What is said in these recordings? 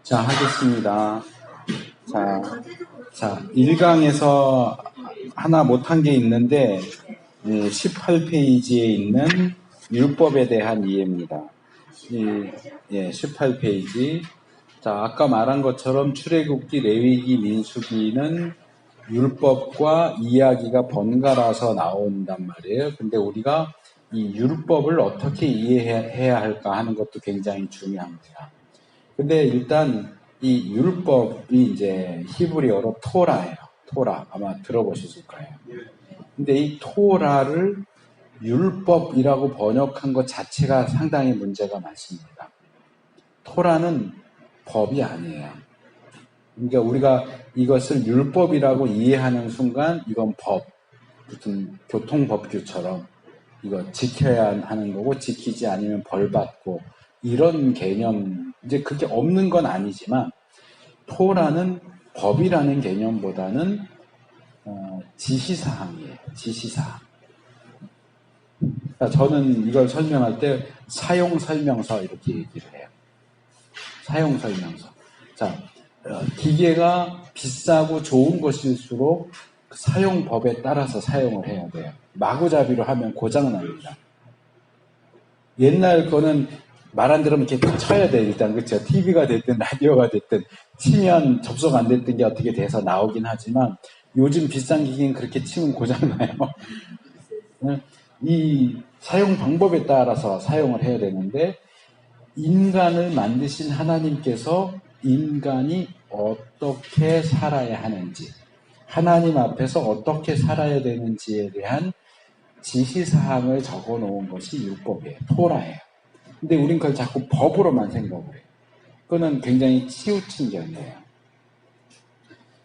자, 하겠습니다. 자, 1강에서 하나 못한 게 있는데, 18페이지에 있는 율법에 대한 이해입니다. 18페이지. 자, 아까 말한 것처럼 출애굽기, 레위기, 민수기는 율법과 이야기가 번갈아서 나온단 말이에요. 근데 우리가 이 율법을 어떻게 이해해야 할까 하는 것도 굉장히 중요합니다. 근데 일단 이 율법이 이제 히브리어로 토라예요. 토라. 아마 들어보셨을 거예요. 근데 이 토라를 율법이라고 번역한 것 자체가 상당히 문제가 많습니다. 토라는 법이 아니에요. 그러니까 우리가 이것을 율법이라고 이해하는 순간 이건 법, 무슨 교통법규처럼 이거 지켜야 하는 거고 지키지 않으면 벌 받고 이런 개념, 이제 그게 없는 건 아니지만 토라는 법이라는 개념보다는 지시사항이에요. 지시사항. 그러니까 저는 이걸 설명할 때 사용설명서 이렇게 얘기를 해요. 사용설명서. 자, 기계가 비싸고 좋은 것일수록 사용법에 따라서 사용을 해야 돼요. 마구잡이로 하면 고장납니다. 옛날 거는 말 안 들으면 이렇게 쳐야 돼요. 일단 그렇죠. TV가 됐든 라디오가 됐든 치면 접속 안 됐던 게 어떻게 돼서 나오긴 하지만 요즘 비싼 기기는 그렇게 치면 고장나요. 이 사용 방법에 따라서 사용을 해야 되는데 인간을 만드신 하나님께서 인간이 어떻게 살아야 하는지, 하나님 앞에서 어떻게 살아야 되는지에 대한 지시사항을 적어 놓은 것이 율법이에요. 토라예요. 근데 우린 그걸 자꾸 법으로만 생각을 해요. 그거는 굉장히 치우친 견해예요.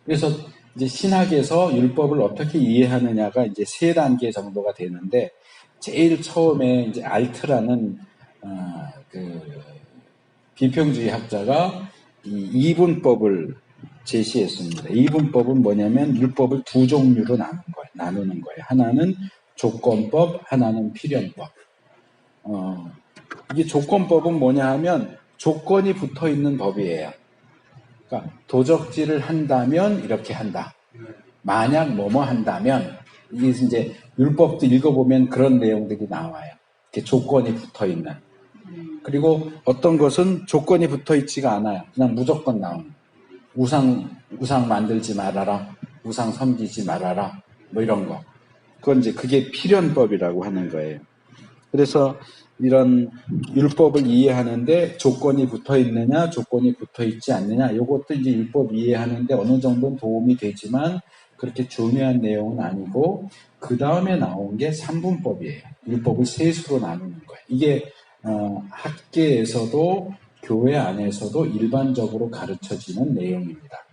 그래서 이제 신학에서 율법을 어떻게 이해하느냐가 이제 3단계 정도가 되는데, 제일 처음에 이제 알트라는 비평주의 학자가 이 이분법을 제시했습니다. 이분법은 뭐냐면 율법을 2종류로 나누는 거예요. 하나는 조건법, 하나는 필연법. 이게 조건법은 뭐냐 하면 조건이 붙어 있는 법이에요. 그러니까 도적질을 한다면 이렇게 한다. 만약 뭐뭐 한다면, 이게 이제 율법도 읽어보면 그런 내용들이 나와요. 이렇게 조건이 붙어 있는. 그리고 어떤 것은 조건이 붙어 있지가 않아요. 그냥 무조건 나오는. 우상 만들지 말아라. 우상 섬기지 말아라. 뭐 이런 거. 그건 이제 그게 필연법이라고 하는 거예요. 그래서 이런 율법을 이해하는데 조건이 붙어 있느냐, 조건이 붙어 있지 않느냐, 이것도 이제 율법 이해하는데 어느 정도는 도움이 되지만 그렇게 중요한 내용은 아니고, 그 다음에 나온 게 삼분법이에요. 율법을 3수로 나누는 거예요. 이게 학계에서도 교회 안에서도 일반적으로 가르쳐지는 내용입니다.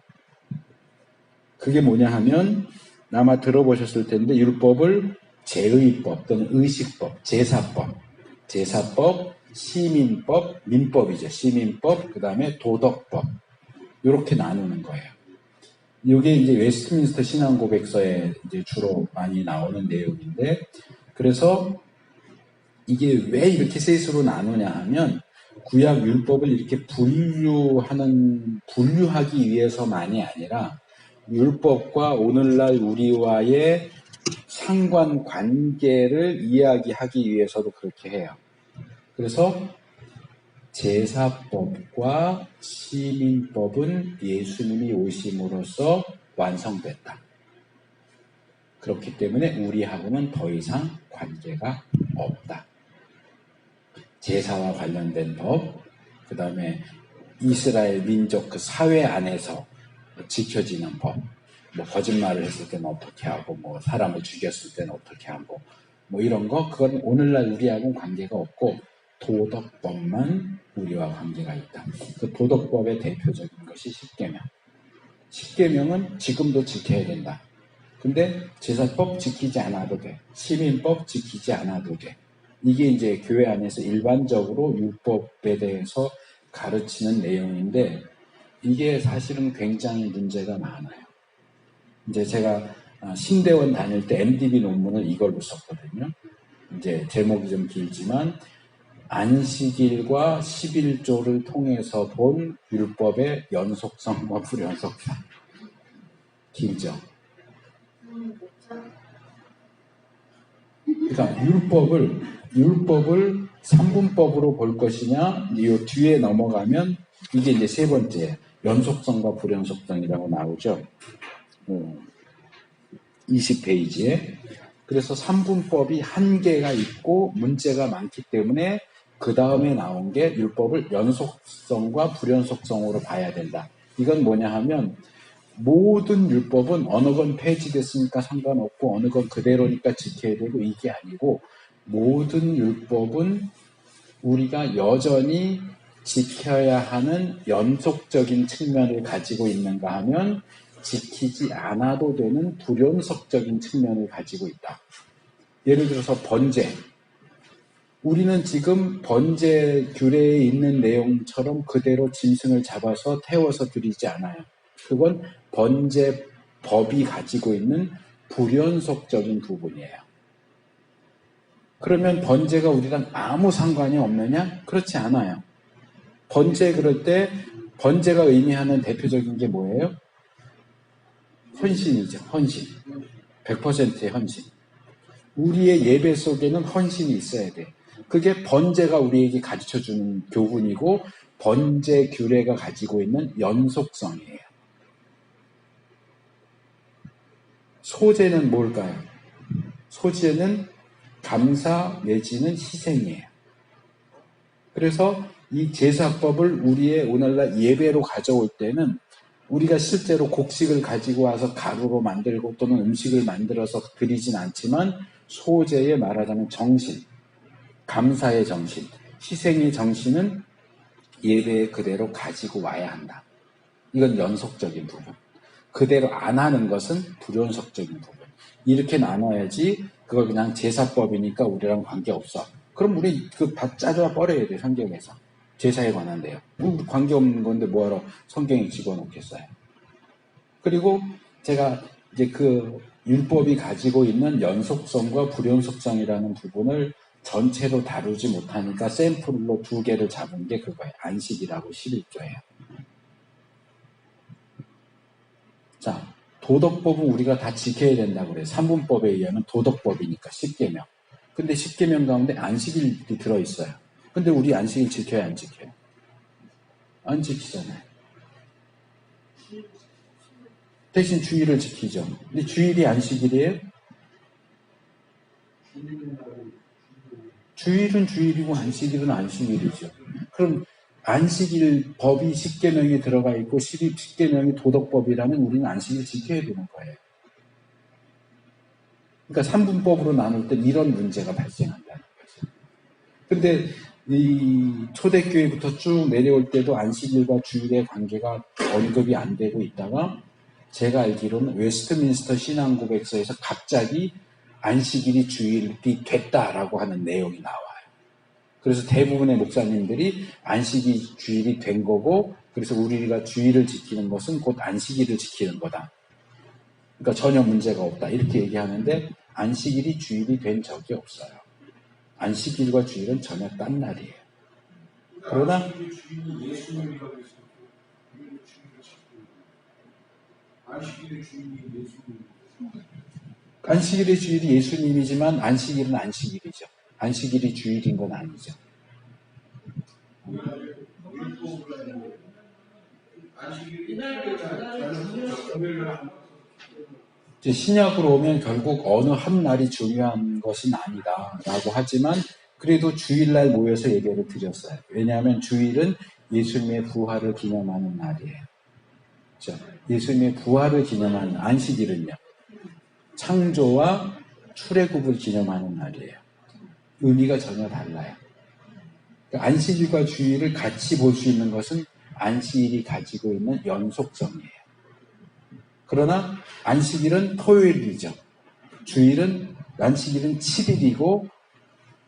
그게 뭐냐 하면 아마 들어보셨을 텐데 율법을 제의법 또는 의식법, 제사법, 시민법, 민법이죠. 시민법, 그 다음에 도덕법 이렇게 나누는 거예요. 이게 이제 웨스트민스터 신앙고백서에 이제 주로 많이 나오는 내용인데, 그래서 이게 왜 이렇게 3수로 나누냐 하면 구약 율법을 이렇게 분류하기 위해서만이 아니라 율법과 오늘날 우리와의 상관관계를 이야기하기 위해서도 그렇게 해요. 그래서 제사법과 시민법은 예수님이 오심으로써 완성됐다. 그렇기 때문에 우리하고는 더 이상 관계가 없다. 제사와 관련된 법, 그 다음에 이스라엘 민족 그 사회 안에서 지켜지는 법, 뭐 거짓말을 했을 때는 어떻게 하고, 뭐 사람을 죽였을 때는 어떻게 하고, 뭐 이런 거, 그건 오늘날 우리하고는 관계가 없고 도덕법만 우리와 관계가 있다. 그 도덕법의 대표적인 것이 십계명. 십계명은 지금도 지켜야 된다. 근데 제사법 지키지 않아도 돼. 시민법 지키지 않아도 돼. 이게 이제 교회 안에서 일반적으로 율법에 대해서 가르치는 내용인데, 이게 사실은 굉장히 문제가 많아요. 이제 제가 신대원 다닐 때 MDB 논문을 이걸로 썼거든요. 이제 제목이 좀 길지만 안식일과 11조를 통해서 본 율법의 연속성과 불연속성. 길죠. 그러니까 율법을 3분법으로 볼 것이냐, 이 뒤에 넘어가면 이게 이제 세 번째 연속성과 불연속성이라고 나오죠. 20페이지에. 그래서 3분법이 한계가 있고 문제가 많기 때문에 그 다음에 나온 게 율법을 연속성과 불연속성으로 봐야 된다. 이건 뭐냐 하면 모든 율법은 어느 건 폐지됐으니까 상관없고 어느 건 그대로니까 지켜야 되고 이게 아니고 모든 율법은 우리가 여전히 지켜야 하는 연속적인 측면을 가지고 있는가 하면 지키지 않아도 되는 불연속적인 측면을 가지고 있다. 예를 들어서 번제. 우리는 지금 번제 규례에 있는 내용처럼 그대로 짐승을 잡아서 태워서 드리지 않아요. 그건 번제 법이 가지고 있는 불연속적인 부분이에요. 그러면 번제가 우리랑 아무 상관이 없느냐? 그렇지 않아요. 번제 그럴 때 번제가 의미하는 대표적인 게 뭐예요? 헌신이죠. 헌신. 100%의 헌신. 우리의 예배 속에는 헌신이 있어야 돼. 그게 번제가 우리에게 가르쳐주는 교훈이고 번제 규례가 가지고 있는 연속성이에요. 소제는 뭘까요? 소제는 감사 내지는 희생이에요. 그래서 이 제사법을 우리의 오늘날 예배로 가져올 때는 우리가 실제로 곡식을 가지고 와서 가루로 만들고 또는 음식을 만들어서 드리진 않지만 소제의 말하자면 정신, 감사의 정신, 희생의 정신은 예배에 그대로 가지고 와야 한다. 이건 연속적인 부분. 그대로 안 하는 것은 불연속적인 부분. 이렇게 나눠야지 그걸 그냥 제사법이니까 우리랑 관계없어. 그럼 우리 그 다 짜져 버려야 돼, 성경에서. 제사에 관한 내용. 관계없는 건데 뭐하러 성경에 집어넣겠어요. 그리고 제가 이제 그 율법이 가지고 있는 연속성과 불연속성이라는 부분을 전체로 다루지 못하니까 샘플로 2개를 잡은 게 그거예요. 안식이라고 11조예요. 자, 도덕법은 우리가 다 지켜야 된다고 그래요. 3분법에 의하면 도덕법이니까 10계명. 근데 10계명 가운데 안식일이 들어있어요. 근데 우리 안식일 지켜야 안 지켜요? 안 지키잖아요. 대신 주일을 지키죠. 근데 주일이 안식일이에요? 주일은 주일이고 안식일은 안식일이죠. 그럼 안식일 법이 10계명에 들어가 있고 10계명이 도덕법이라면 우리는 안식일 지켜야 되는 거예요. 그러니까 3분법으로 나눌 때 이런 문제가 발생한다는 거죠. 근데 이 초대교회부터 쭉 내려올 때도 안식일과 주일의 관계가 언급이 안 되고 있다가 제가 알기로는 웨스트민스터 신앙고백서에서 갑자기 안식일이 주일이 됐다라고 하는 내용이 나와요. 그래서 대부분의 목사님들이 안식이 주일이 된 거고 그래서 우리가 주일을 지키는 것은 곧 안식일을 지키는 거다. 그러니까 전혀 문제가 없다. 이렇게 얘기하는데 안식일이 주일이 된 적이 없어요. 안식일과 주일은 전혀 딴 날이에요. 그러나 안식일의 주일이 예수님이지만 안식일은 안식일이죠. 안식일이 주일인 건 아니죠. 이제 신약으로 오면 결국 어느 한 날이 중요한 것은 아니다라고 하지만 그래도 주일날 모여서 예배를 드렸어요. 왜냐하면 주일은 예수님의 부활을 기념하는 날이에요. 그렇죠? 예수님의 부활을 기념하는 안식일은요. 창조와 출애굽을 기념하는 날이에요. 의미가 전혀 달라요. 그러니까 안식일과 주일을 같이 볼 수 있는 것은 안식일이 가지고 있는 연속성이에요. 그러나 안식일은 토요일이죠. 안식일은 7일이고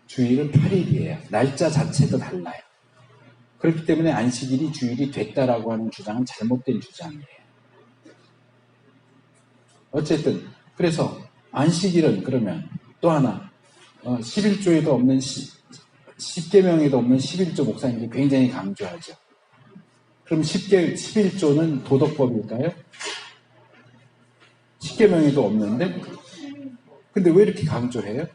주일은 8일이에요. 날짜 자체도 달라요. 그렇기 때문에 안식일이 주일이 됐다라고 하는 주장은 잘못된 주장이에요. 어쨌든 그래서 안식일은 그러면 또 하나 11조에도 없는 십계명에도 없는 11조 목사님들이 굉장히 강조하죠. 그럼 11조는 도덕법일까요? 십계명에도 없는데? 근데 왜 이렇게 강조해요?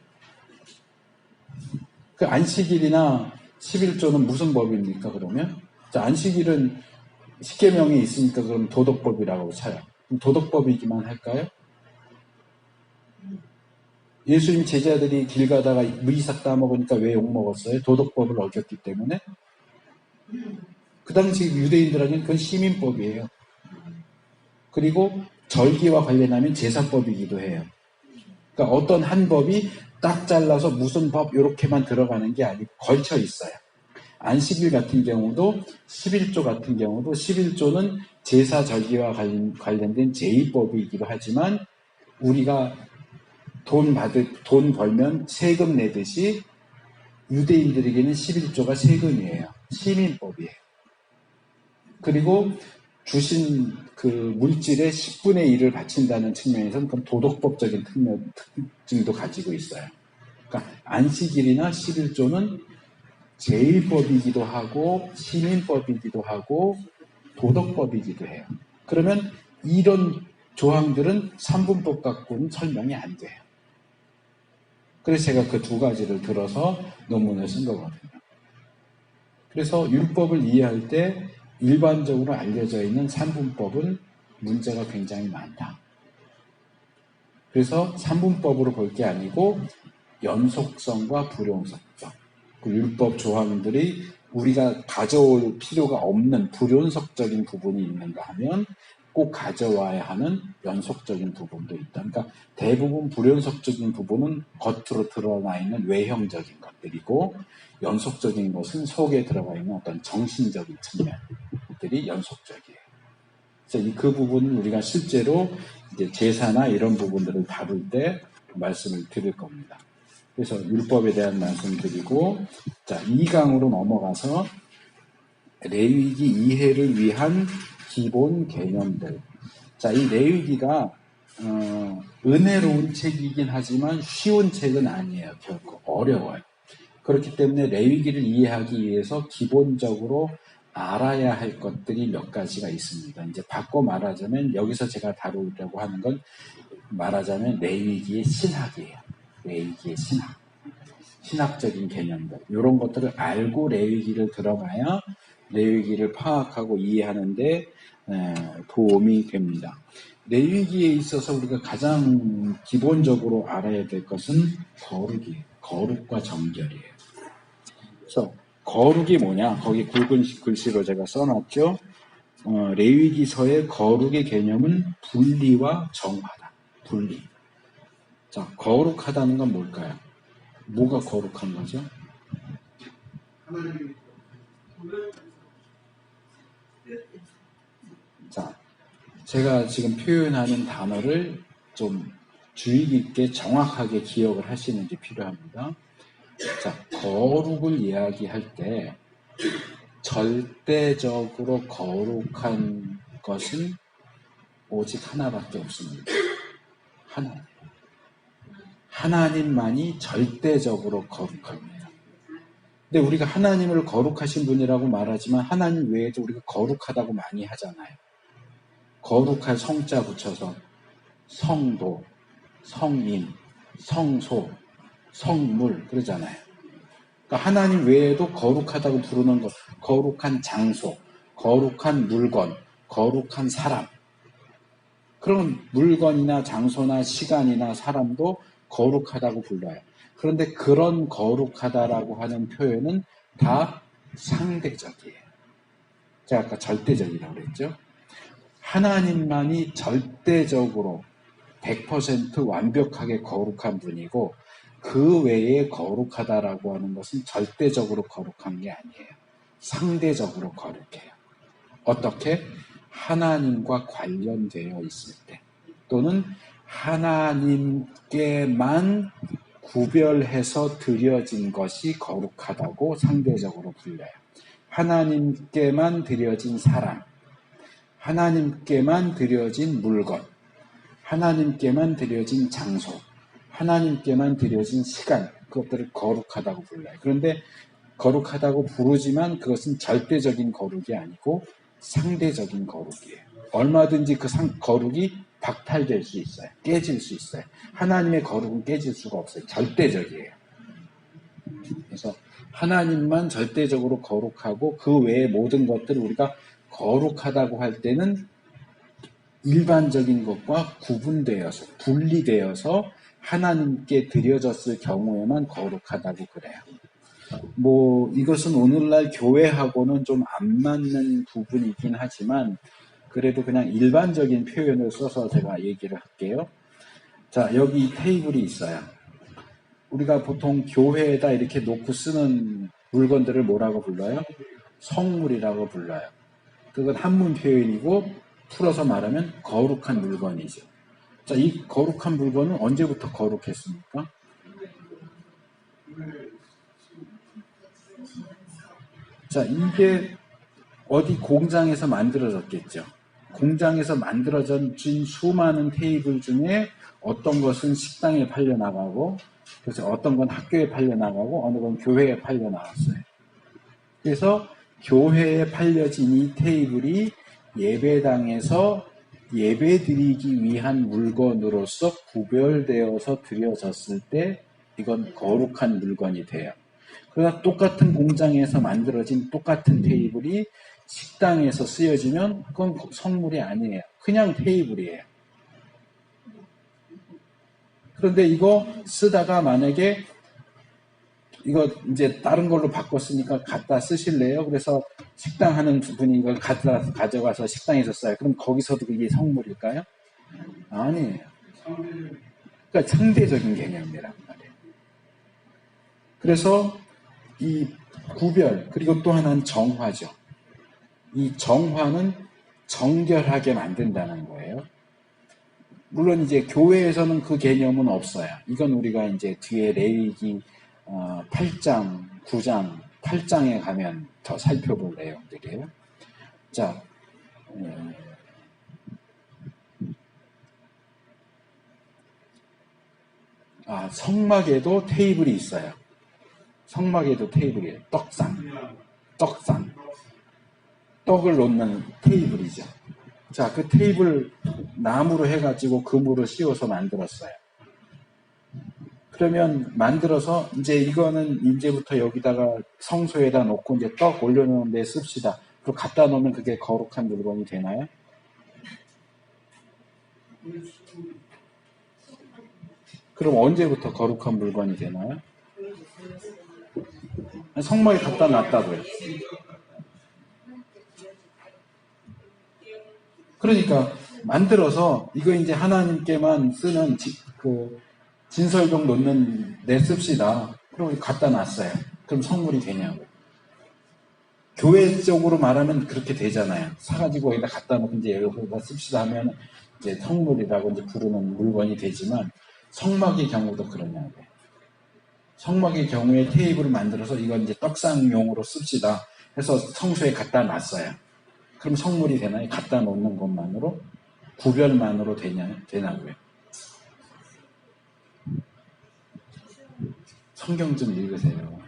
그 안식일이나 11조는 무슨 법입니까, 그러면? 자, 안식일은 십계명에 있으니까 그럼 도덕법이라고 쳐요. 그럼 도덕법이기만 할까요? 예수님 제자들이 길 가다가 무이삭 따먹으니까 왜 욕먹었어요? 도덕법을 어겼기 때문에? 그 당시 유대인들에게는 그건 시민법이에요. 그리고 절기와 관련하면 제사법이기도 해요. 그러니까 어떤 한 법이 딱 잘라서 무슨 법 이렇게만 들어가는 게 아니고 걸쳐 있어요. 안식일 같은 경우도 11조 같은 경우도 11조는 제사 절기와 관련된 제2법이기도 하지만 우리가 돈 벌면 세금 내듯이 유대인들에게는 11조가 세금이에요. 시민법이에요. 그리고 주신 그 물질의 10분의 1을 바친다는 측면에서는 그건 도덕법적인 특징도 가지고 있어요. 그러니까 안식일이나 11조는 제1법이기도 하고 시민법이기도 하고 도덕법이기도 해요. 그러면 이런 조항들은 삼분법 갖고는 설명이 안 돼요. 그래서 제가 그 두 가지를 들어서 논문을 쓴 거거든요. 그래서 율법을 이해할 때 일반적으로 알려져 있는 삼분법은 문제가 굉장히 많다. 그래서 삼분법으로 볼 게 아니고 연속성과 불연속성. 그 율법 조항들이 우리가 가져올 필요가 없는 불연속적인 부분이 있는가 하면 꼭 가져와야 하는 연속적인 부분도 있다. 그러니까 대부분 불연속적인 부분은 겉으로 드러나 있는 외형적인 것들이고 연속적인 것은 속에 들어가 있는 어떤 정신적인 측면들이 연속적이에요. 그래서 그 부분은 우리가 실제로 이제 제사나 이런 부분들을 다룰 때 말씀을 드릴 겁니다. 그래서 율법에 대한 말씀 드리고, 자, 2강으로 넘어가서 레위기 이해를 위한 기본 개념들. 자, 이 레위기가 은혜로운 책이긴 하지만 쉬운 책은 아니에요. 결코 어려워요. 그렇기 때문에 레위기를 이해하기 위해서 기본적으로 알아야 할 것들이 몇 가지가 있습니다. 이제 바꿔 말하자면 여기서 제가 다루려고 하는 건 말하자면 레위기의 신학이에요. 레위기의 신학. 신학적인 개념들. 이런 것들을 알고 레위기를 들어가야 레위기를 파악하고 이해하는데 도움이 됩니다. 레위기에 있어서 우리가 가장 기본적으로 알아야 될 것은 거룩이에요. 거룩과 정결이에요. 그래서 거룩이 뭐냐? 거기 굵은 글씨로 제가 써놨죠. 레위기서의 거룩의 개념은 분리와 정화다. 분리. 자, 거룩하다는 건 뭘까요? 뭐가 거룩한 거죠? 자, 제가 지금 표현하는 단어를 좀 주의 깊게 정확하게 기억을 하시는 게 필요합니다. 자, 거룩을 이야기할 때 절대적으로 거룩한 것은 오직 하나밖에 없습니다. 하나님. 하나님만이 절대적으로 거룩합니다. 근데 우리가 하나님을 거룩하신 분이라고 말하지만 하나님 외에도 우리가 거룩하다고 많이 하잖아요. 거룩한 성자 붙여서 성도, 성인, 성소, 성물 그러잖아요. 그러니까 하나님 외에도 거룩하다고 부르는 것, 거룩한 장소, 거룩한 물건, 거룩한 사람. 그런 물건이나 장소나 시간이나 사람도 거룩하다고 불러요. 그런데 그런 거룩하다라고 하는 표현은 다 상대적이에요. 제가 아까 절대적이라고 그랬죠. 하나님만이 절대적으로 100% 완벽하게 거룩한 분이고 그 외에 거룩하다라고 하는 것은 절대적으로 거룩한 게 아니에요. 상대적으로 거룩해요. 어떻게? 하나님과 관련되어 있을 때 또는 하나님께만 구별해서 드려진 것이 거룩하다고 상대적으로 불려요. 하나님께만 드려진 사람, 하나님께만 드려진 물건, 하나님께만 드려진 장소, 하나님께만 드려진 시간, 그것들을 거룩하다고 불러요. 그런데 거룩하다고 부르지만 그것은 절대적인 거룩이 아니고 상대적인 거룩이에요. 얼마든지 그 거룩이 박탈될 수 있어요. 깨질 수 있어요. 하나님의 거룩은 깨질 수가 없어요. 절대적이에요. 그래서 하나님만 절대적으로 거룩하고 그 외의 모든 것들을 우리가 거룩하다고 할 때는 일반적인 것과 구분되어서 분리되어서 하나님께 드려졌을 경우에만 거룩하다고 그래요. 이것은 오늘날 교회하고는 좀 안 맞는 부분이긴 하지만 그래도 그냥 일반적인 표현을 써서 제가 얘기를 할게요. 자, 여기 테이블이 있어요. 우리가 보통 교회에다 이렇게 놓고 쓰는 물건들을 뭐라고 불러요? 성물이라고 불러요. 그건 한문 표현이고 풀어서 말하면 거룩한 물건이죠. 자, 이 거룩한 물건은 언제부터 거룩했습니까? 자, 이게 어디 공장에서 만들어졌겠죠. 공장에서 만들어진 수많은 테이블 중에 어떤 것은 식당에 팔려나가고, 그래서 어떤 건 학교에 팔려나가고, 어느 건 교회에 팔려나갔어요. 그래서 교회에 팔려진 이 테이블이 예배당에서 예배드리기 위한 물건으로서 구별되어서 드려졌을 때 이건 거룩한 물건이 돼요. 그러나 똑같은 공장에서 만들어진 똑같은 테이블이 식당에서 쓰여지면 그건 성물이 아니에요. 그냥 테이블이에요. 그런데 이거 쓰다가 만약에 이거 이제 다른 걸로 바꿨으니까 갖다 쓰실래요? 그래서 식당 하는 분이 이걸 가져가서 식당에서 써요. 그럼 거기서도 이게 성물일까요? 아니에요. 그러니까 상대적인 개념이란 말이에요. 그래서 이 구별, 그리고 또 하나는 정화죠. 이 정화는 정결하게 만든다는 거예요. 물론 이제 교회에서는 그 개념은 없어요. 이건 우리가 이제 뒤에 레위기 8장, 9장, 8장에 가면 더 살펴볼 내용들이에요. 자, 성막에도 테이블이 있어요. 성막에도 테이블이에요. 떡상. 떡을 놓는 테이블이죠. 자, 그 테이블 나무로 해가지고 금으로 씌워서 만들었어요. 그러면 만들어서 이제 이거는 이제부터 여기다가 성소에다 놓고 이제 떡 올려놓는 데 씁시다. 그리고 갖다 놓으면 그게 거룩한 물건이 되나요? 그럼 언제부터 거룩한 물건이 되나요? 성막에 갖다 놨다고요. 그러니까 만들어서 이거 이제 하나님께만 쓰는 진설병 놓는 데 씁시다. 그럼 갖다 놨어요. 그럼 성물이 되냐고. 교회적으로 말하면 그렇게 되잖아요. 사가지고 여기다 갖다 놓고 이제 여기다 씁시다 하면 이제 성물이라고 이제 부르는 물건이 되지만 성막의 경우도 그러냐고요. 성막의 경우에 테이블을 만들어서 이건 이제 떡상용으로 씁시다 해서 성소에 갖다 놨어요. 그럼 성물이 되나요? 갖다 놓는 것만으로? 구별만으로 되냐고요. 성경 좀 읽으세요.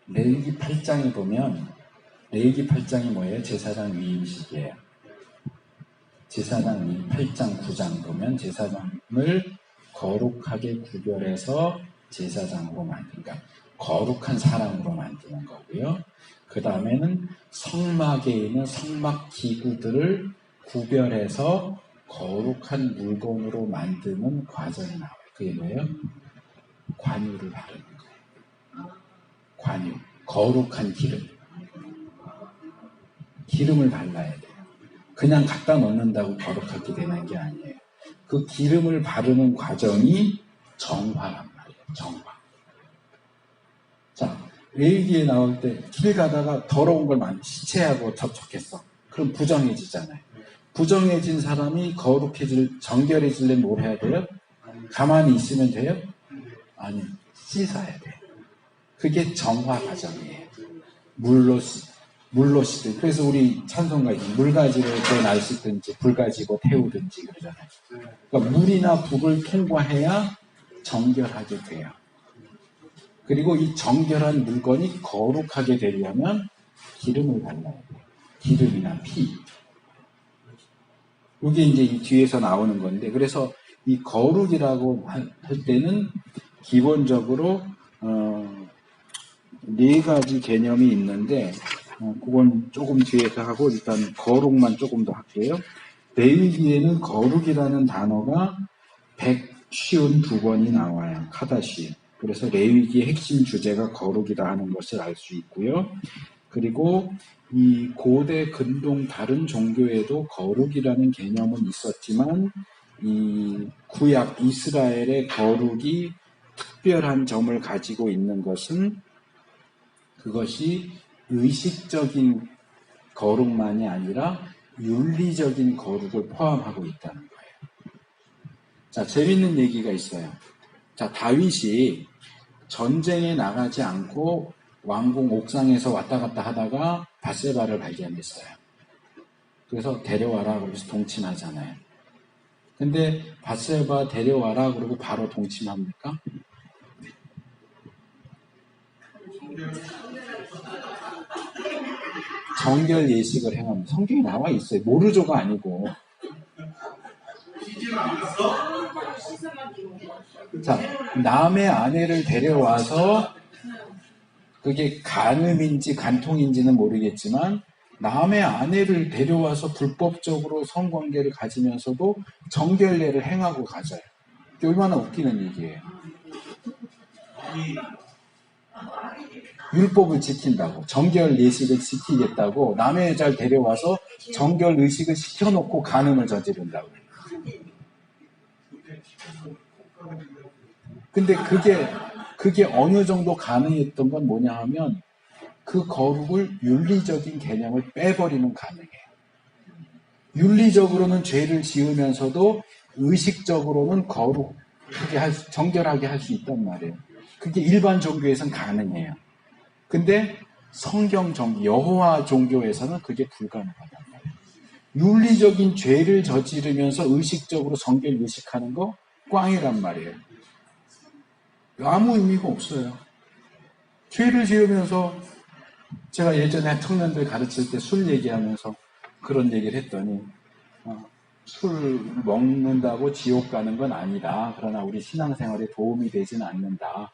레위기 8장에 보면 레위기 8장이 뭐예요? 제사장 위임식이에요. 제사장 위임 8장 9장 보면 제사장을 거룩하게 구별해서 제사장으로 만든다. 거룩한 사람으로 만드는 거고요. 그 다음에는 성막에 있는 성막 기구들을 구별해서 거룩한 물건으로 만드는 과정이 나와요. 그게 뭐예요? 관유를 바르는 거예요. 관유, 거룩한 기름. 기름을 발라야 돼요. 그냥 갖다 놓는다고 거룩하게 되는 게 아니에요. 그 기름을 바르는 과정이 정화란 말이에요. 정화. 자, 레위기에 나올 때 길 가다가 더러운 걸 많이 시체하고 접촉했어. 그럼 부정해지잖아요. 부정해진 사람이 정결해지려면 뭘 해야 돼요? 가만히 있으면 돼요? 아니, 씻어야 돼요. 그게 정화 과정이에요. 물로 씻든. 그래서 우리 찬송가 물가지로 날 씻든지 불 가지고 태우든지 그러잖아요. 그러니까 물이나 불을 통과해야 정결하게 돼요. 그리고 이 정결한 물건이 거룩하게 되려면 기름을 발라야 돼요. 기름이나 피. 이게 이제 이 뒤에서 나오는 건데, 그래서 이 거룩이라고 할 때는 기본적으로 네 가지 개념이 있는데, 그건 조금 뒤에서 하고 일단 거룩만 조금 더 할게요. 레위기에는 거룩이라는 단어가 152번이 나와요. 카다시. 그래서 레위기의 핵심 주제가 거룩이라 하는 것을 알 수 있고요. 그리고 이 고대 근동 다른 종교에도 거룩이라는 개념은 있었지만 이 구약 이스라엘의 거룩이 특별한 점을 가지고 있는 것은 그것이 의식적인 거룩만이 아니라 윤리적인 거룩을 포함하고 있다는 거예요. 자, 재밌는 얘기가 있어요. 자, 다윗이 전쟁에 나가지 않고 왕궁 옥상에서 왔다 갔다 하다가 밧세바를 발견했어요. 그래서 데려와라 그래서 동침하잖아요. 근데 밧세바 데려와라 그러고 바로 동침합니까? 정결 예식을 행합니다. 성경에 나와 있어요. 모르죠가 아니고. 자, 남의 아내를 데려와서 그게 간음인지 간통인지는 모르겠지만 남의 아내를 데려와서 불법적으로 성관계를 가지면서도 정결례를 행하고 가져요. 이게 얼마나 웃기는 얘기예요. 율법을 지킨다고, 정결 예식을 지키겠다고 남의 여자를 데려와서 정결 의식을 시켜놓고 간음을 저지른다고. 근데 그게 어느 정도 가능했던 건 뭐냐 하면 그 거룩을 윤리적인 개념을 빼버리면 가능해요. 윤리적으로는 죄를 지으면서도 의식적으로는 거룩하게 정결하게 할 수 있단 말이에요. 그게 일반 종교에서는 가능해요. 근데 성경 종교, 여호와 종교에서는 그게 불가능하단 말이에요. 윤리적인 죄를 저지르면서 의식적으로 성결 의식하는 거 꽝이란 말이에요. 아무 의미가 없어요. 죄를 지으면서 제가 예전에 청년들 가르칠 때 술 얘기하면서 그런 얘기를 했더니 술 먹는다고 지옥 가는 건 아니다. 그러나 우리 신앙생활에 도움이 되지는 않는다.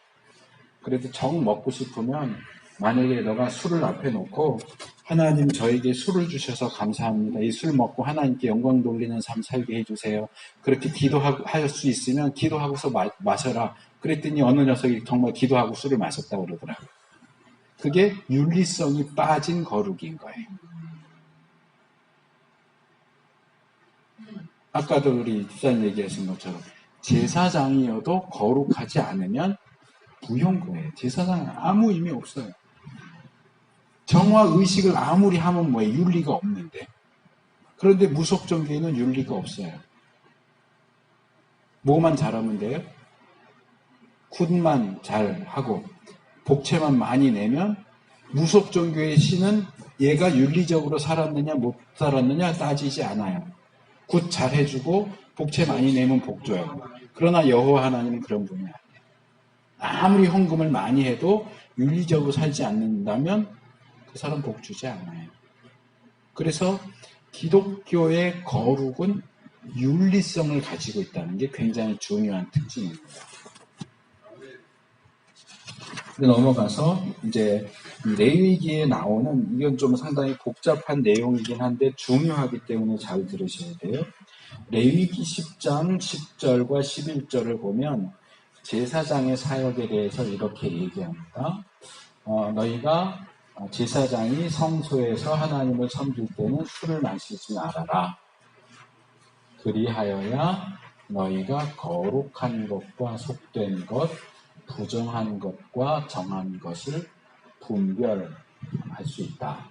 그래도 정 먹고 싶으면 만약에 너가 술을 앞에 놓고 하나님 저에게 술을 주셔서 감사합니다. 이 술 먹고 하나님께 영광 돌리는 삶 살게 해주세요. 그렇게 기도할 수 있으면 기도하고서 마셔라. 그랬더니 어느 녀석이 정말 기도하고 술을 마셨다고 그러더라고요. 그게 윤리성이 빠진 거룩인 거예요. 아까도 우리 주사님 얘기하신 것처럼 제사장이어도 거룩하지 않으면 부용거예요. 제사장은 아무 의미 없어요. 정화의식을 아무리 하면 뭐예요? 윤리가 없는데. 그런데 무속종교에는 윤리가 없어요. 뭐만 잘하면 돼요? 굿만 잘하고 복채만 많이 내면 무속종교의 신은 얘가 윤리적으로 살았느냐 못 살았느냐 따지지 않아요. 굿 잘해주고 복채 많이 내면 복 줘요. 그러나 여호와 하나님은 그런 분이 아니에요. 아무리 헌금을 많이 해도 윤리적으로 살지 않는다면 그 사람 복 주지 않아요. 그래서 기독교의 거룩은 윤리성을 가지고 있다는 게 굉장히 중요한 특징입니다. 넘어가서 이제 레위기에 나오는 이건 좀 상당히 복잡한 내용이긴 한데 중요하기 때문에 잘 들으셔야 돼요. 레위기 10장 10절과 11절을 보면 제사장의 사역에 대해서 이렇게 얘기합니다. 너희가 제사장이 성소에서 하나님을 섬길 때는 술을 마시지 말아라. 그리하여야 너희가 거룩한 것과 속된 것, 부정한 것과 정한 것을 분별할 수 있다.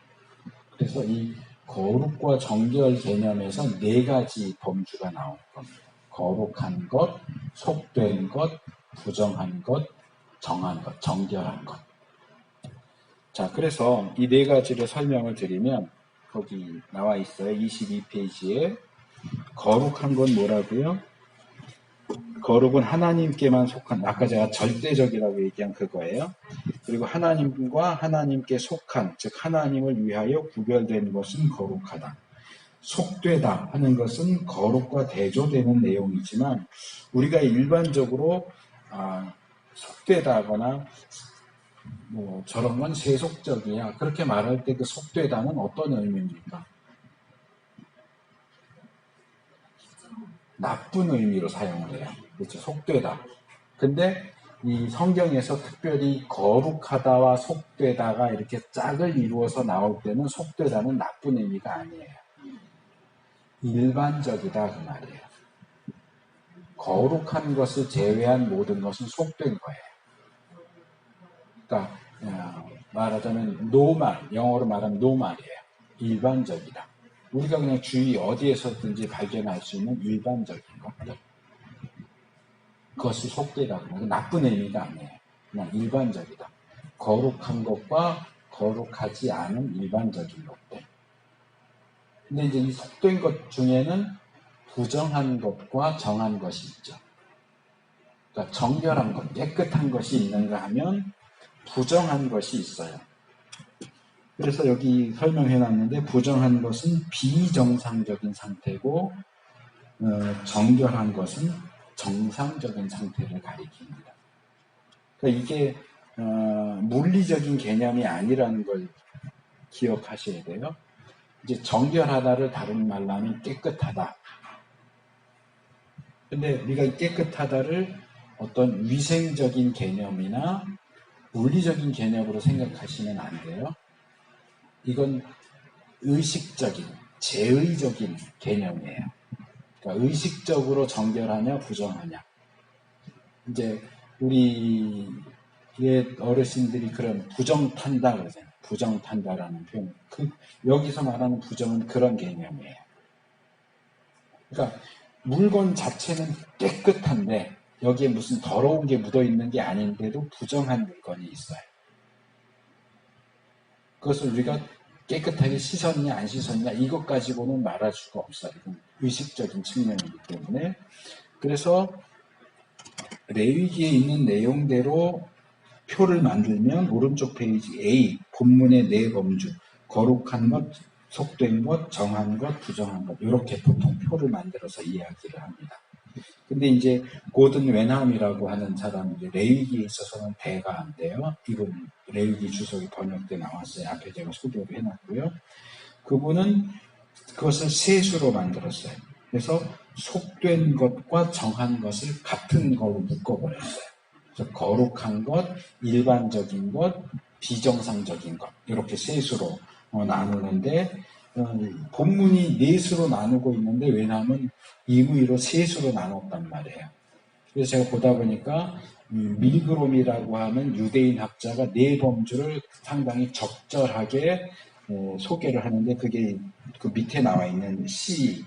그래서 이 거룩과 정결 개념에서 네 가지 범주가 나올 겁니다. 거룩한 것, 속된 것, 부정한 것, 정한 것, 정결한 것. 자, 그래서 이 네 가지를 설명을 드리면 거기 나와 있어요. 22페이지에 거룩한 건 뭐라고요? 거룩은 하나님께만 속한, 아까 제가 절대적이라고 얘기한 그거예요. 그리고 하나님과 하나님께 속한, 즉 하나님을 위하여 구별된 것은 거룩하다. 속되다 하는 것은 거룩과 대조되는 내용이지만 우리가 일반적으로 속되다거나 뭐 저런 건 세속적이야 그렇게 말할 때 그 속되다는 어떤 의미입니까? 나쁜 의미로 사용을 해요. 그렇죠. 속되다. 근데 이 성경에서 특별히 거룩하다와 속되다가 이렇게 짝을 이루어서 나올 때는 속되다는 나쁜 의미가 아니에요. 일반적이다 그 말이에요. 거룩한 것을 제외한 모든 것은 속된 거예요. 그러니까 말하자면 노말, 영어로 말하면 노말이에요. 일반적이다. 우리가 그냥 주위 어디에서든지 발견할 수 있는 일반적인 것들. 그것이 속되다고 하는 나쁜 의미가 아니에요. 그냥 일반적이다. 거룩한 것과 거룩하지 않은 일반적인 것들. 근데 이제 이 속된 것 중에는 부정한 것과 정한 것이 있죠. 그러니까 정결한 것, 깨끗한 것이 있는가 하면 부정한 것이 있어요. 그래서 여기 설명해놨는데 부정한 것은 비정상적인 상태고 정결한 것은 정상적인 상태를 가리킵니다. 그러니까 이게 물리적인 개념이 아니라는 걸 기억하셔야 돼요. 이제 정결하다를 다른 말로 하면 깨끗하다. 근데 우리가 깨끗하다를 어떤 위생적인 개념이나 물리적인 개념으로 생각하시면 안 돼요. 이건 의식적인, 제의적인 개념이에요. 그러니까 의식적으로 정결하냐, 부정하냐. 이제 우리 어르신들이 그런 부정탄다 그러잖아요. 부정탄다라는 표현. 여기서 말하는 부정은 그런 개념이에요. 그러니까 물건 자체는 깨끗한데 여기에 무슨 더러운 게 묻어 있는 게 아닌데도 부정한 물건이 있어요. 그것을 우리가 깨끗하게 씻었냐 안 씻었냐 이것 가지고는 말할 수가 없어요. 이건 의식적인 측면이기 때문에. 그래서 레위기에 있는 내용대로 표를 만들면 오른쪽 페이지 A 본문의 네 범주 거룩한 것, 속된 것, 정한 것, 부정한 것 이렇게 보통 표를 만들어서 이야기를 합니다. 근데 이제 고든 웬함이라고 하는 사람이 레위기에 있어서는 배가 안 돼요. 이분 레위기 주석이 번역돼 나왔어요. 앞에 제가 소개를 해놨고요. 그분은 그것을 세수로 만들었어요. 그래서 속된 것과 정한 것을 같은 거로 묶어버렸어요. 그래서 거룩한 것, 일반적인 것, 비정상적인 것 이렇게 세수로 나누는데 본문이 넷으로 나누고 있는데 왜냐하면 임의로 셋으로 나눴단 말이에요. 그래서 제가 보다 보니까 밀그롬이라고 하는 유대인 학자가 네 범주를 상당히 적절하게 소개를 하는데 그게 그 밑에 나와 있는 C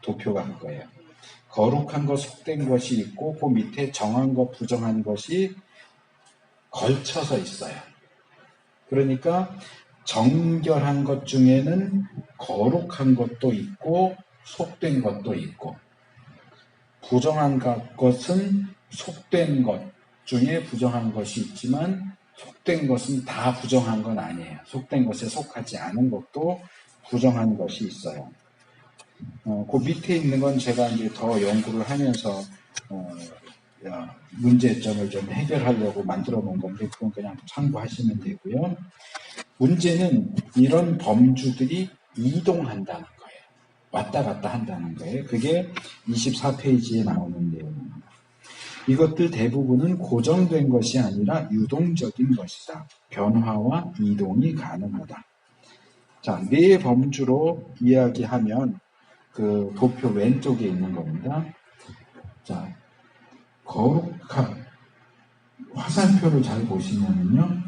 도표가 그거예요. 거룩한 것, 속된 것이 있고 그 밑에 정한 것, 부정한 것이 걸쳐서 있어요. 그러니까 정결한 것 중에는 거룩한 것도 있고 속된 것도 있고 부정한 것은 속된 것 중에 부정한 것이 있지만 속된 것은 다 부정한 건 아니에요. 속된 것에 속하지 않은 것도 부정한 것이 있어요. 그 밑에 있는 건 제가 이제 더 연구를 하면서 문제점을 좀 해결하려고 만들어 놓은 건데 그건 그냥 참고하시면 되고요. 문제는 이런 범주들이 이동한다는 거예요. 왔다 갔다 한다는 거예요. 그게 24페이지에 나오는 내용입니다. 이것들 대부분은 고정된 것이 아니라 유동적인 것이다. 변화와 이동이 가능하다. 자, 네 범주로 이야기하면 그 도표 왼쪽에 있는 겁니다. 자, 거룩한 화살표를 잘 보시면요.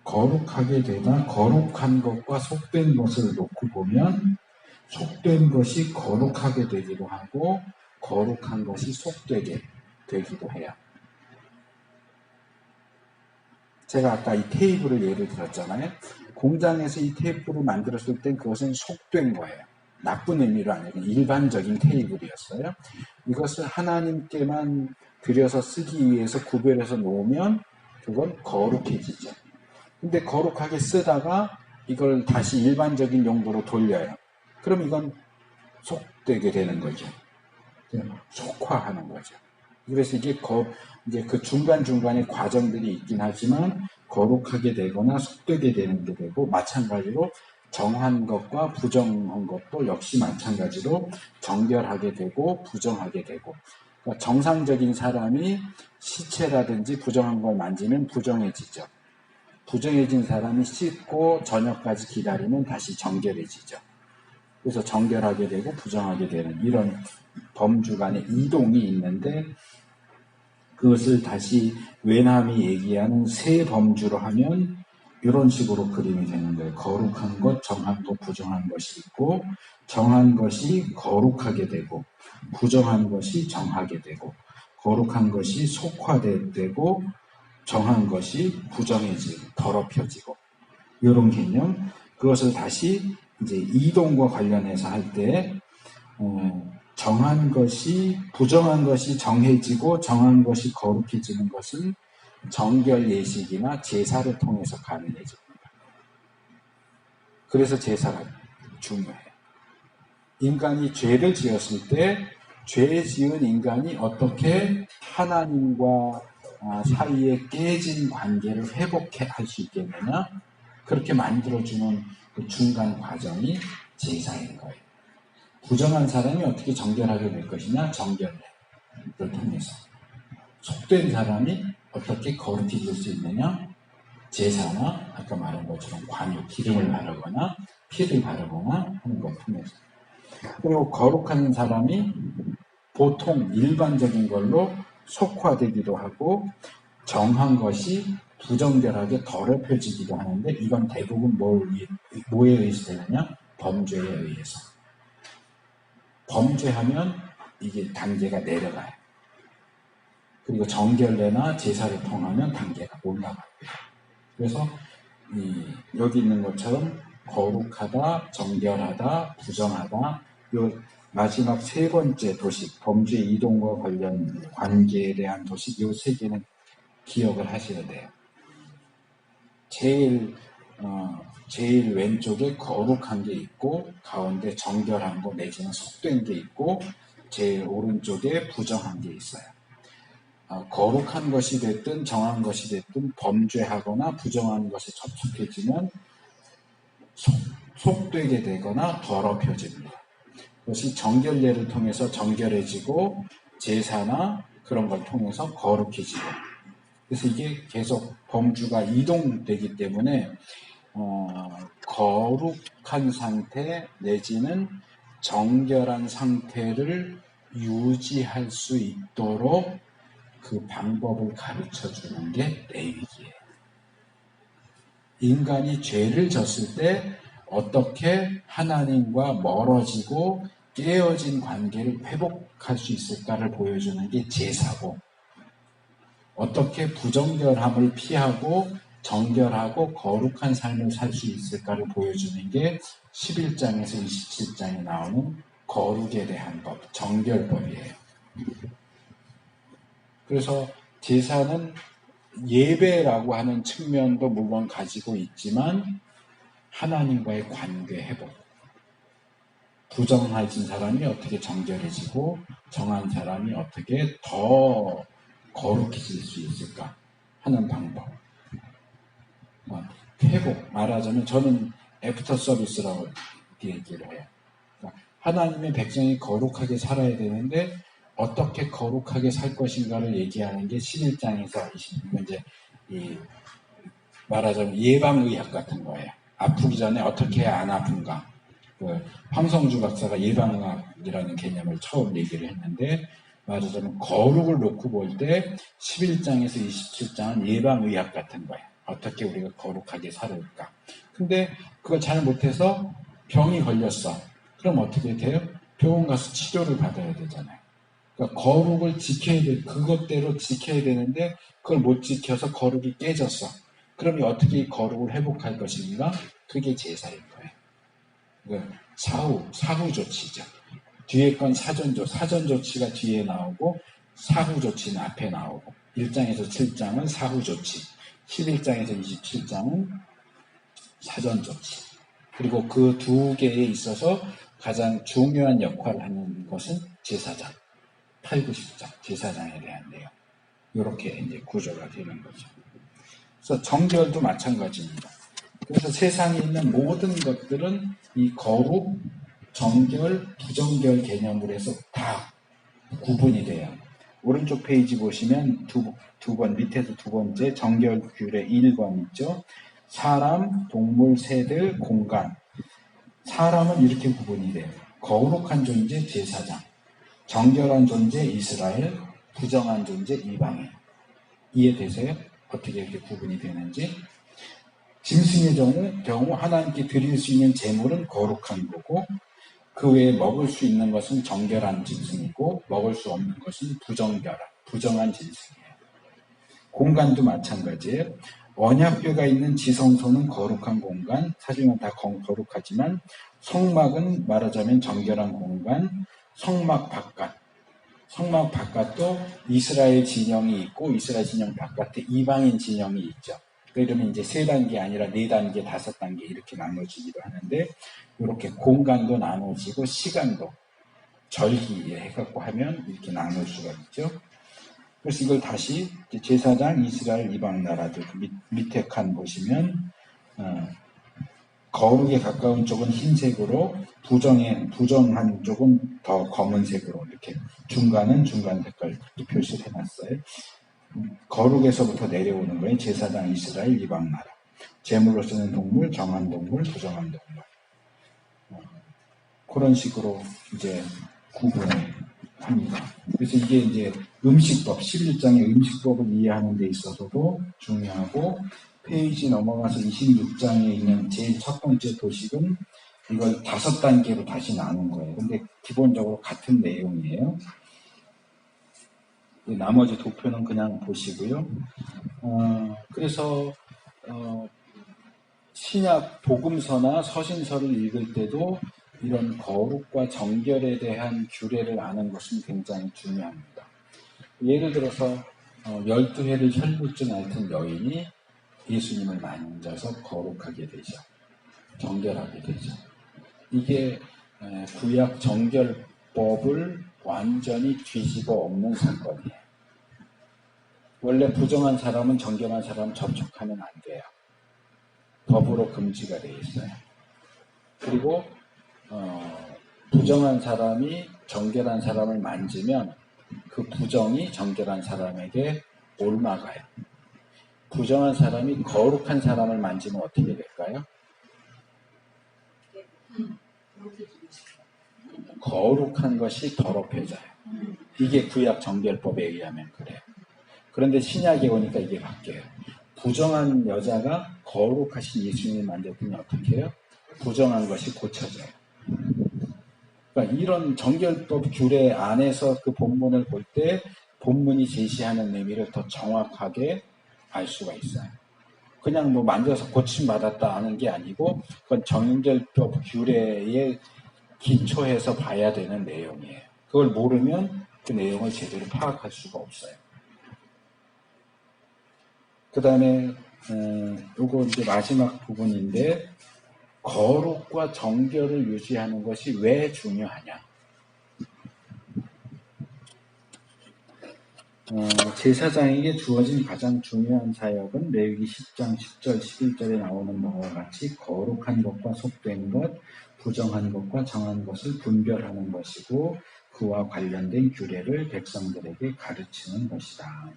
거룩하게 되다 거룩한 것과 속된 것을 놓고 보면 속된 것이 거룩하게 되기도 하고 거룩한 것이 속되게 되기도 해요. 제가 아까 이 테이블을 예를 들었잖아요. 공장에서 이 테이프를 만들었을 땐 그것은 속된 거예요. 나쁜 의미로 아니라 일반적인 테이블이었어요. 이것을 하나님께만 드려서 쓰기 위해서 구별해서 놓으면 그건 거룩해지죠. 근데 거룩하게 쓰다가 이걸 다시 일반적인 용도로 돌려요. 그럼 이건 속되게 되는 거죠. 속화하는 거죠. 그래서 이게 이제 그 중간중간에 과정들이 있긴 하지만 거룩하게 되거나 속되게 되는 게 되고, 마찬가지로 정한 것과 부정한 것도 역시 마찬가지로 정결하게 되고 부정하게 되고, 그러니까 정상적인 사람이 시체라든지 부정한 걸 만지면 부정해지죠. 부정해진 사람이 씻고 저녁까지 기다리면 다시 정결해지죠. 그래서 정결하게 되고 부정하게 되는 이런 범주 간의 이동이 있는데, 그것을 다시 외남이 얘기하는 세 범주로 하면 이런 식으로 그림이 되는 거예요. 거룩한 것, 정한 것, 부정한 것이 있고, 정한 것이 거룩하게 되고, 부정한 것이 정하게 되고, 거룩한 것이 속화되고, 정한 것이 부정해지고, 더럽혀지고, 이런 개념. 그것을 다시 이제 이동과 관련해서 할 때, 정한 것이, 부정한 것이 정해지고 정한 것이 거룩해지는 것은 정결 예식이나 제사를 통해서 가능해집니다. 그래서 제사가 중요해요. 인간이 죄를 지었을 때 죄 지은 인간이 어떻게 하나님과 사이에 깨진 관계를 회복할 수 있겠느냐, 그렇게 만들어주는 그 중간 과정이 제사인 거예요. 부정한 사람이 어떻게 정결하게 될 것이냐, 정결례를 통해서. 속된 사람이 어떻게 거룩해질 수 있느냐, 제사나 아까 말한 것처럼 관유, 기름을 바르거나 피를 바르거나 하는 것 통해서. 그리고 거룩한 사람이 보통 일반적인 걸로 속화되기도 하고, 정한 것이 부정결하게 더럽혀지기도 하는데, 이건 대부분 뭐에 의해서 되느냐, 범죄에 의해서. 범죄하면 이게 단계가 내려가요. 그리고 정결례나 제사를 통하면 단계가 올라가요. 그래서 여기 있는 것처럼 거룩하다, 정결하다, 부정하다, 요 마지막 세 번째 도식, 범죄 이동과 관련 관계에 대한 도식, 요 세 개는 기억을 하셔야 돼요. 제일 왼쪽에 거룩한 게 있고, 가운데 정결한 거 내지는 속된 게 있고, 제일 오른쪽에 부정한 게 있어요. 거룩한 것이 됐든 정한 것이 됐든 범죄하거나 부정한 것에 접촉해지면 속되게 되거나 더럽혀집니다. 그것이 정결례를 통해서 정결해지고, 제사나 그런 걸 통해서 거룩해지고, 그래서 이게 계속 범주가 이동되기 때문에 거룩한 상태 내지는 정결한 상태를 유지할 수 있도록 그 방법을 가르쳐 주는 게 레위기예요. 인간이 죄를 졌을 때 어떻게 하나님과 멀어지고 깨어진 관계를 회복할 수 있을까를 보여주는 게 제사고, 어떻게 부정결함을 피하고 정결하고 거룩한 삶을 살 수 있을까를 보여주는 게 11장에서 27장에 나오는 거룩에 대한 법, 정결법이에요. 그래서 제사는 예배라고 하는 측면도 물론 가지고 있지만, 하나님과의 관계 회복, 부정해진 사람이 어떻게 정결해지고 정한 사람이 어떻게 더 거룩해질 수 있을까 하는 방법, 회복, 말하자면 저는 애프터 서비스라고 얘기를 해요. 그러니까 하나님의 백성이 거룩하게 살아야 되는데 어떻게 거룩하게 살 것인가를 얘기하는 게 11장에서 이제 말하자면 예방의학 같은 거예요. 아프기 전에 어떻게 해야 안 아픈가. 황성주 박사가 예방의학이라는 개념을 처음 얘기를 했는데, 말하자면 거룩을 놓고 볼 때 11장에서 27장은 예방의학 같은 거예요. 어떻게 우리가 거룩하게 살을까. 근데 그걸 잘 못해서 병이 걸렸어. 그럼 어떻게 돼요? 병원 가서 치료를 받아야 되잖아요. 그러니까 거룩을 지켜야 돼. 그것대로 지켜야 되는데 그걸 못 지켜서 거룩이 깨졌어. 그럼 어떻게 이 거룩을 회복할 것인가? 그게 제사인 거예요. 사후 조치죠. 뒤에 건 사전 조치가 뒤에 나오고 사후 조치는 앞에 나오고 1장에서 7장은 사후 조치, 11장에서 27장은 사전 조치. 그리고 그 두 개에 있어서 가장 중요한 역할을 하는 것은 제사장. 8, 9, 10장 제사장에 대한 내용. 이렇게 이제 구조가 되는 거죠. 그래서 정결도 마찬가지입니다. 그래서 세상에 있는 모든 것들은 이 거룩, 정결, 부정결 개념으로 해서 다 구분이 돼요. 오른쪽 페이지 보시면 밑에서 두 번째 정결 규례 1번 있죠. 사람, 동물, 새들, 공간. 사람은 이렇게 구분이 돼요. 거룩한 존재 제사장, 정결한 존재 이스라엘, 부정한 존재 이방인. 이해되세요? 어떻게 이렇게 구분이 되는지. 짐승의 경우 하나님께 드릴 수 있는 제물은 거룩한 거고 그 외에 먹을 수 있는 것은 정결한 짐승이고 먹을 수 없는 것은 부정한 짐승이에요. 공간도 마찬가지예요. 언약궤가 있는 지성소는 거룩한 공간, 사실은 다 거룩하지만 성막은 말하자면 정결한 공간, 성막 바깥도 이스라엘 진영이 있고 이스라엘 진영 바깥에 이방인 진영이 있죠. 그러면 이제 3단계 아니라 4단계, 5단계 이렇게 나눠지기도 하는데 이렇게 공간도 나눠지고 시간도 절기에 해갖고 하면 이렇게 나눌 수가 있죠. 그래서 이걸 다시 제사장, 이스라엘, 이방 나라들 밑에 칸 보시면 거룩에 가까운 쪽은 흰색으로 부정한 쪽은 더 검은색으로 이렇게 중간은 중간 색깔 표시를 해놨어요. 거룩에서부터 내려오는 거예요. 제사장, 이스라엘, 이방 나라. 제물로 쓰는 동물, 정한 동물, 부정한 동물. 그런 식으로 이제 구분을 합니다. 그래서 이게 이제 음식법, 11장의 음식법을 이해하는 데 있어서도 중요하고, 페이지 넘어가서 26장에 있는 제일 첫 번째 도식은 이걸 5단계로 다시 나눈 거예요. 근데 기본적으로 같은 내용이에요. 나머지 도표는 그냥 보시고요. 그래서 신약 복음서나 서신서를 읽을 때도 이런 거룩과 정결에 대한 규례를 아는 것은 굉장히 중요합니다. 예를 들어서 12회를 혈루증 앓던 여인이 예수님을 만져서 거룩하게 되죠. 정결하게 되죠. 이게 구약 정결법을 완전히 뒤집어 엎는 사건이에요. 원래 부정한 사람은 정결한 사람 접촉하면 안 돼요. 법으로 금지가 되어 있어요. 그리고 부정한 사람이 정결한 사람을 만지면 그 부정이 정결한 사람에게 옮아가요. 부정한 사람이 거룩한 사람을 만지면 어떻게 될까요? 거룩한 것이 더럽혀져요. 이게 구약 정결법에 의하면 그래요. 그런데 신약에 오니까 이게 바뀌어요. 부정한 여자가 거룩하신 예수님을 만졌더니 어떻게 해요? 부정한 것이 고쳐져요. 그러니까 이런 정결법 규례 안에서 그 본문을 볼 때 본문이 제시하는 의미를 더 정확하게 알 수가 있어요. 그냥 뭐 만져서 고침받았다 하는 게 아니고 그건 정결법 규례에 기초해서 봐야 되는 내용이에요. 그걸 모르면 그 내용을 제대로 파악할 수가 없어요. 그 다음에 요거 이제 마지막 부분인데 거룩과 정결을 유지하는 것이 왜 중요하냐? 제사장에게 주어진 가장 중요한 사역은 레위기 10장 10절 11절에 나오는 바와 같이 거룩한 것과 속된 것, 부정한 것과 정한 것을 분별하는 것이고 그와 관련된 규례를 백성들에게 가르치는 것이다.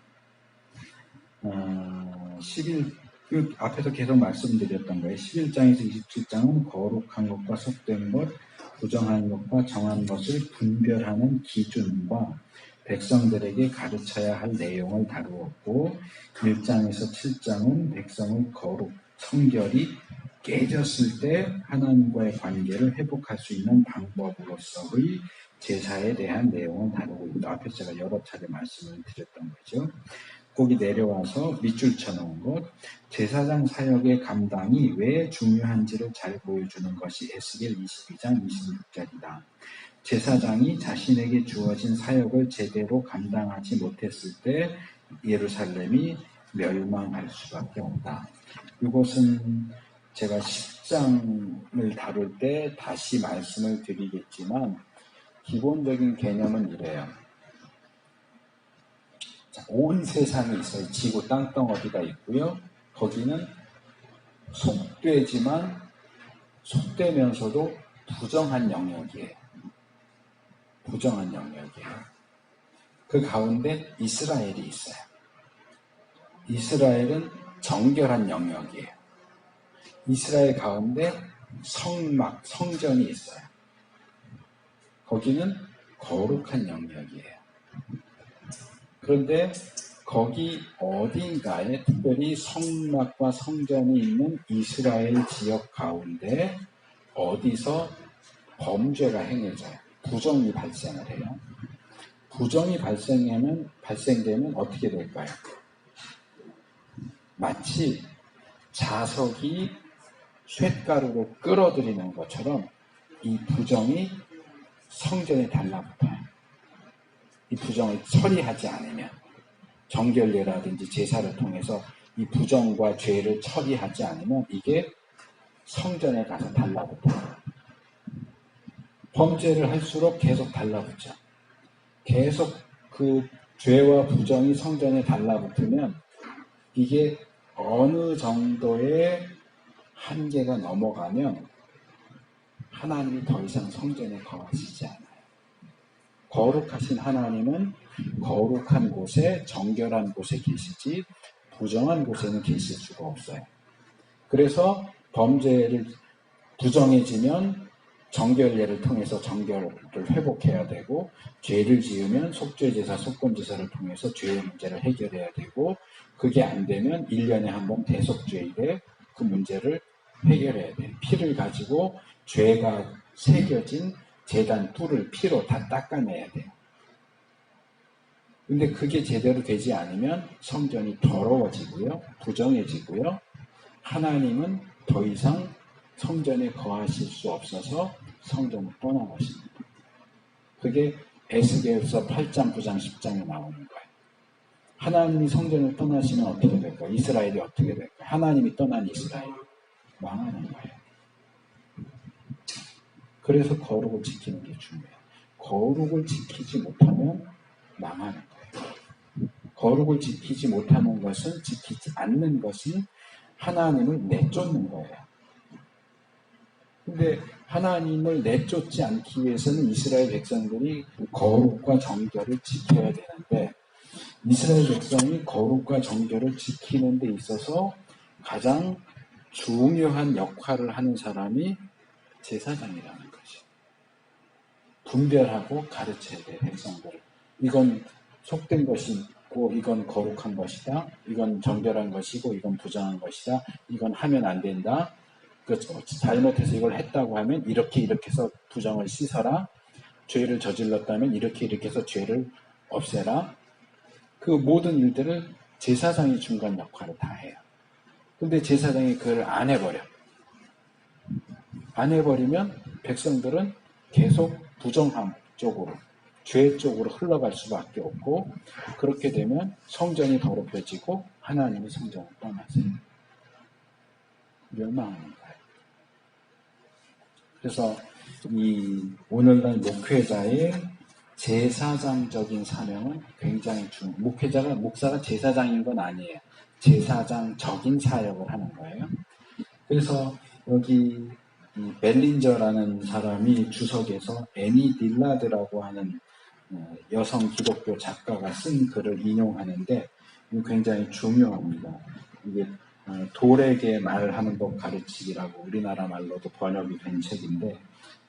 앞에서 계속 말씀드렸던 거예요. 11장에서 27장은 거룩한 것과 속된 것, 부정한 것과 정한 것을 분별하는 기준과 백성들에게 가르쳐야 할 내용을 다루었고 1장에서 7장은 백성의 거룩, 성결이 깨졌을 때 하나님과의 관계를 회복할 수 있는 방법으로서의 제사에 대한 내용을 다루고 있다. 앞에서 제가 여러 차례 말씀을 드렸던 거죠. 거기 내려와서 밑줄 쳐놓은 것, 제사장 사역의 감당이 왜 중요한지를 잘 보여주는 것이 에스겔 22장 26절이다. 제사장이 자신에게 주어진 사역을 제대로 감당하지 못했을 때 예루살렘이 멸망할 수밖에 없다. 이것은 제가 10장을 다룰 때 다시 말씀을 드리겠지만 기본적인 개념은 이래요. 온 세상이 있어요. 지구 땅덩어리가 있고요. 거기는 속되지만 속되면서도 부정한 영역이에요. 부정한 영역이에요. 그 가운데 이스라엘이 있어요. 이스라엘은 정결한 영역이에요. 이스라엘 가운데 성막, 성전이 있어요. 거기는 거룩한 영역이에요. 그런데 거기 어딘가에 특별히 성막과 성전이 있는 이스라엘 지역 가운데 어디서 범죄가 행해져요. 부정이 발생을 해요. 부정이 발생되면 어떻게 될까요? 마치 자석이 쇳가루를 끌어들이는 것처럼 이 부정이 성전에 달라붙어요. 이 부정을 처리하지 않으면 정결례라든지 제사를 통해서 이 부정과 죄를 처리하지 않으면 이게 성전에 가서 달라붙어요. 범죄를 할수록 계속 달라붙죠. 계속 그 죄와 부정이 성전에 달라붙으면 이게 어느 정도의 한계가 넘어가면 하나님이 더 이상 성전에 거하시지 않아요. 거룩하신 하나님은 거룩한 곳에 정결한 곳에 계시지 부정한 곳에는 계실 수가 없어요. 그래서 범죄를 부정해지면 정결례를 통해서 정결을 회복해야 되고 죄를 지으면 속죄제사, 속건제사를 통해서 죄의 문제를 해결해야 되고 그게 안 되면 1년에 한 번 대속죄일에 그 문제를 해결해야 돼요. 피를 가지고 죄가 새겨진 제단 뿔을 피로 다 닦아내야 돼요. 근데 그게 제대로 되지 않으면 성전이 더러워지고요. 부정해지고요. 하나님은 더 이상 성전에 거하실 수 없어서 성전을 떠나가십니다. 그게 에스겔서 8장, 9장, 10장에 나오는 거예요. 하나님이 성전을 떠나시면 어떻게 될까요? 이스라엘이 어떻게 될까요? 하나님이 떠난 이스라엘 망하는 거예요. 그래서 거룩을 지키는 게 중요해요. 거룩을 지키지 못하면 망하는 거예요. 거룩을 지키지 못하는 것은, 지키지 않는 것은 하나님을 내쫓는 거예요. 근데 하나님을 내쫓지 않기 위해서는 이스라엘 백성들이 거룩과 정결을 지켜야 되는데 이스라엘 백성이 거룩과 정결을 지키는 데 있어서 가장 중요한 역할을 하는 사람이 제사장이라는 것이. 분별하고 가르쳐야 돼, 백성들을. 이건 속된 것이고 이건 거룩한 것이다. 이건 정결한 것이고 이건 부정한 것이다. 이건 하면 안 된다. 잘못해서 이걸 했다고 하면 이렇게 해서 부정을 씻어라. 죄를 저질렀다면 이렇게 해서 죄를 없애라. 그 모든 일들을 제사장이 중간 역할을 다 해요. 근데 제사장이 그걸 안 해버려. 안 해버리면 백성들은 계속 부정함 쪽으로, 죄 쪽으로 흘러갈 수밖에 없고 그렇게 되면 성전이 더럽혀지고 하나님이 성전을 떠나세요. 멸망하는 거예요. 그래서 이 오늘날 목회자의 제사장적인 사명은 굉장히 중요해요. 목사가 제사장인 건 아니에요. 제사장적인 사역을 하는 거예요. 그래서 여기 이 벨린저라는 사람이 주석에서 애니 딜라드라고 하는 여성 기독교 작가가 쓴 글을 인용하는데 굉장히 중요합니다. 이게 돌에게 말하는 법 가르치기라고 우리나라 말로도 번역이 된 책인데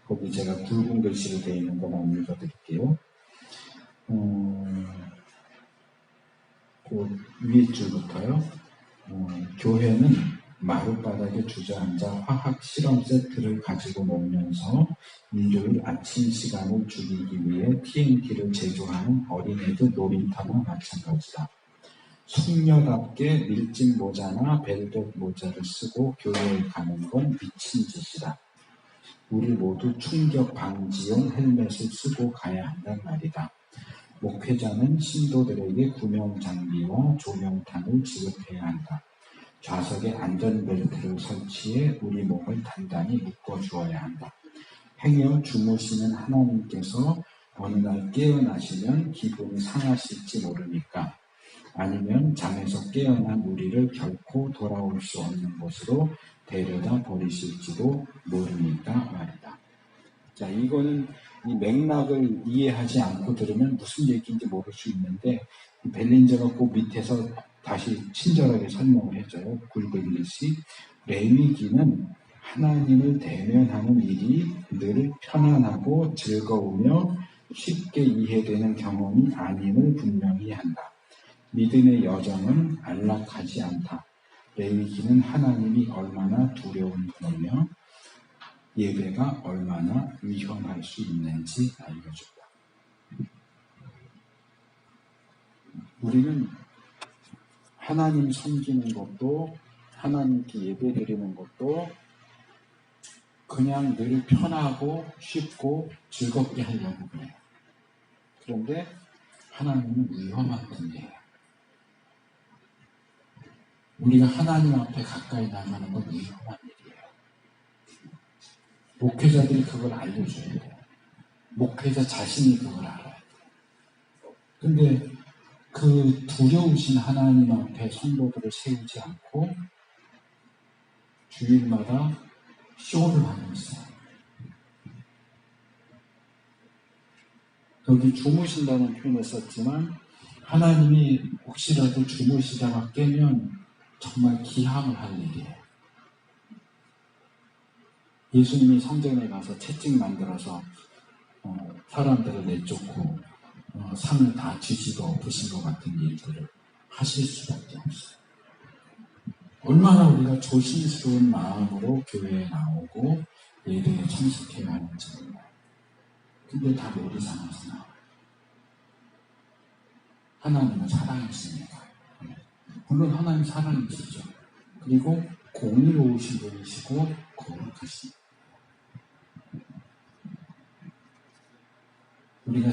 거기 제가 굵은 글씨로 되어 있는 것만 읽어드릴게요. 그 위에 줄부터요. 교회는 마룻바닥에 주저앉아 화학 실험 세트를 가지고 놀면서 일요일 아침 시간을 죽이기 위해 TNT를 제조하는 어린애들 놀이터나 마찬가지다. 숙녀답게 밀짚 모자나 벨벳 모자를 쓰고 교회에 가는 건 미친 짓이다. 우리 모두 충격 방지용 헬멧을 쓰고 가야 한단 말이다. 목회자는 신도들에게 구명 장비와 조명탄을 지급해야 한다. 좌석에 안전벨트를 설치해 우리 몸을 단단히 묶어주어야 한다. 행여 주무시는 하나님께서 어느 날 깨어나시면 기분이 상하실지 모르니까, 아니면 잠에서 깨어난 우리를 결코 돌아올 수 없는 곳으로 데려다 버리실지도 모르니까 말이다. 자, 이거는 이 맥락을 이해하지 않고 들으면 무슨 얘기인지 모를 수 있는데, 벨린저가 그 밑에서 다시 친절하게 설명을 해줘요. 굴글리시 레위기는 하나님을 대면하는 일이 늘 편안하고 즐거우며 쉽게 이해되는 경험이 아님을 분명히 한다. 믿음의 여정은 안락하지 않다. 레위기는 하나님이 얼마나 두려운 분이며 예배가 얼마나 위험할 수 있는지 알려준다. 우리는 하나님 섬기는 것도, 하나님께 예배 드리는 것도 그냥 늘 편하고 쉽고 즐겁게 하려고 그래요. 그런데 하나님은 위험한 분이에요. 우리가 하나님 앞에 가까이 나가는 건 위험한 일이에요. 목회자들이 그걸 알려줘야 돼요. 목회자 자신이 그걸 알아야 돼요. 근데 그 두려우신 하나님 앞에 성도들을 세우지 않고 주일마다 쇼를 하고 있어요. 여기 주무신다는 표현을 썼지만 하나님이 혹시라도 주무시다가 깨면 정말 기함을 할 일이에요. 예수님이 성전에 가서 채찍 만들어서 사람들을 내쫓고 산을 다 뒤집어 엎으신 것 같은 일들을 하실 수밖에 없어요. 얼마나 우리가 조심스러운 마음으로 교회에 나오고 예배에 참석해야 하는지 몰라요. 근데 다 놀이상에서 나와요. 하나님은 사랑이시니까. 물론 하나님 사랑이시죠. 그리고 공의로우신 분이시고 거룩하십니다. 우리가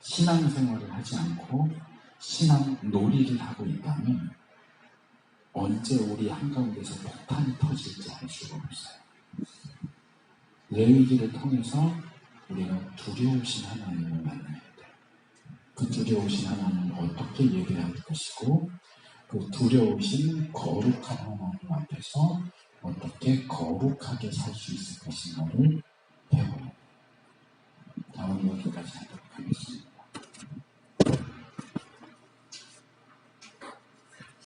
신앙생활을 하지 않고 신앙 놀이를 하고 있다면 언제 우리 한가운데서 폭탄이 터질지 알 수가 없어요. 레위기를 통해서 우리가 두려우신 하나님을 만나야 돼요. 그 두려우신 하나님을 어떻게 예배할 것이고, 그 두려우신 거룩한 하나님 앞에서 어떻게 거룩하게 살 수 있을 것인가를 배워요. 다음 여기까지 하도록 하겠습니다.